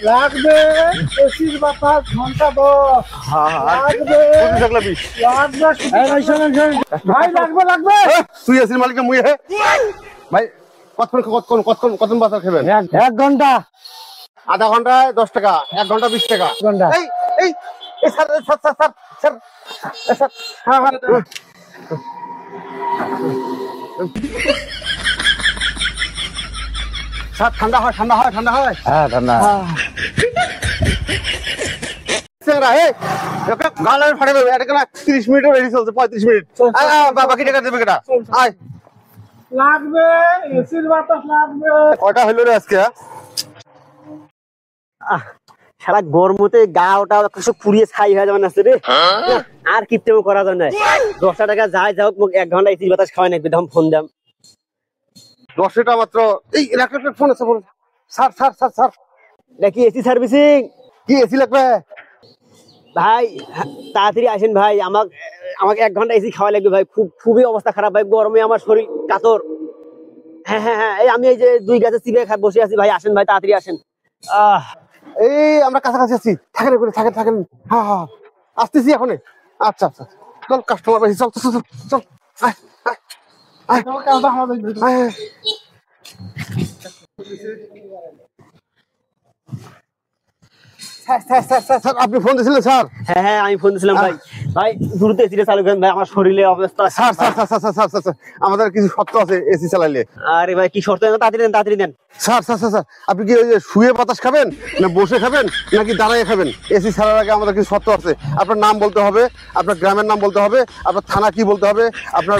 লাগবে এসির বাতাস ঘন্টা 10 লাগবে ভাই লাগবে লাগবে তুই এসির মালিকের মুই হে ভাই কতক্ষণ বাতাস খাবেন 1 ঘন্টা আধা ঘন্টায় 10 টাকা 1 ঘন্টা 20 টাকা ঘন্টা এই স্যার হ্যাঁ স্যার ঠান্ডা হয় হ্যাঁ ঠান্ডা গালের ফাটে দেবে এটা 30 মিনিটও রেডি চলছে 35 মিনিট বাকি টাকা দেবে কেটা আয় লাগবে এসির বাতাস লাগবে কয়টা হইলো রে আজকে সারা গরমতে গা ওটা কিছু পুড়িয়ে ছাই হয়ে যাবে না রে আর কিপটেও করা যায় না 10 টাকা যাই যাও 1 ঘন্টা এসি বাতাস খাওয়াই নাকি তখন ফোন দাম 10 টাকা মাত্র এই ফোন আছে স্যার নাকি এসি সার্ভিসিং কি এসি লাগবে ভাই তাড়াতাড়ি আসেন ভাই আমাকে 1 ঘন্টা এসি খাওয়া লাগবে ভাই খুবই অবস্থা খারাপ ভাই গরমে আমার শরীর কাতর হ্যাঁ এই আমি এই যে 2 গাছে চিবে বসে আছি ভাই আসেন ভাই তাড়াতাড়ি আসেন এই আমরা কাছাকাছি আছি থাকেন হ্যাঁ আসতেছি এখন আচ্ছা চল কাস্টমার বেশি চল স্যার আপনি ফোন দিয়েছিলেন স্যার হ্যাঁ আমি ফোন দিয়েছিলাম ভাই দ্রুত এসিটা চালু করেন ভাই আমার শরীরে অবস্থা স্যার আমাদের কিছু শর্ত আছে এসি চালাইলে আরে ভাই কি শর্ত তাড়াতাড়ি দেন স্যার আপনি কি ওই যে শুয়ে বাতাস খাবেন না বসে খাবেন নাকি দাঁড়িয়ে খাবেন এসি ছাড়ার আগে আমাদের কিছু শর্ত আছে আপনার নাম বলতে হবে আপনার গ্রামের নাম বলতে হবে আপনার থানা কি বলতে হবে আপনার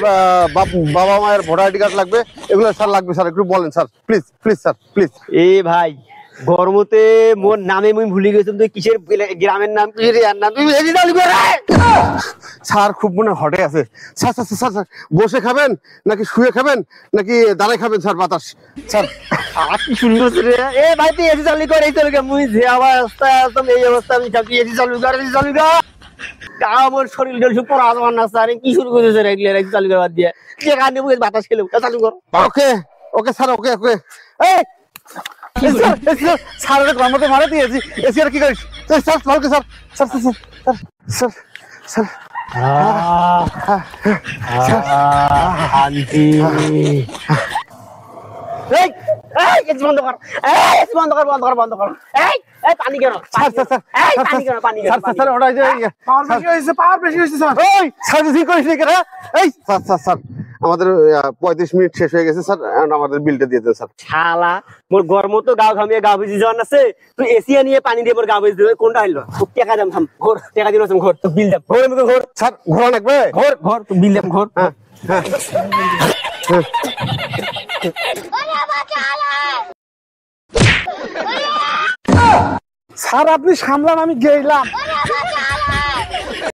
বাবা মায়ের ভোটার আইডি কার্ড লাগবে এগুলো স্যার লাগবে স্যার একটু বলেন স্যার প্লিজ স্যার প্লিজ ভাই গরমতে মোর নামে মুই ভুলে গেছিলাম তুই কিসের গ্রামের নাম স্যার খুব মনে হটে আছে স্যার বসে খাবেন নাকি শুয়ে খাবেন নাকি দাঁড়ায় খাবেন স্যার বাতাস স্যার কি সুন্দর ভাই তুই এসি চালু কর এই চালু কর মুই যে অবস্থা একদম এই অবস্থা আমি তুই এসি চালু কর আমার শরীর সব পড়া যাবার না স্যার কি শুরু করেছে রেগুলার এসি চালু করবার দিয়ে যেখানে মুই বাতাস খেলে চালু কর ওকে স্যার ওকে এই স্যার গ্রামতে মারা দিয়েছি এসি আর কি করিস স্যার বন্ধ কর পানি কেন পাওয়ার বেশি হয়েছে স্যার সার্ভিসিং করিস নি কেন এই স্যার আমাদের 35 মিনিট শেষ হয়ে গেছে স্যার আমাদের বিলটা দিয়ে দেন স্যার শালা মোর গরম তো গাও ঘামিয়ে গা ভিজি যাওয়ার আছে তুই এসি নিয়ে পানি দিয়ে মোর গা ভিজি দিবে কোনটা হইলো টাকা দাম থাম ঘর টাকা দিন ঘর তো বিল দাম ঘর স্যার ঘোরা লাগবে ঘর তো বিল দাম ঘর স্যার আপনি সামলান আমি গেলাম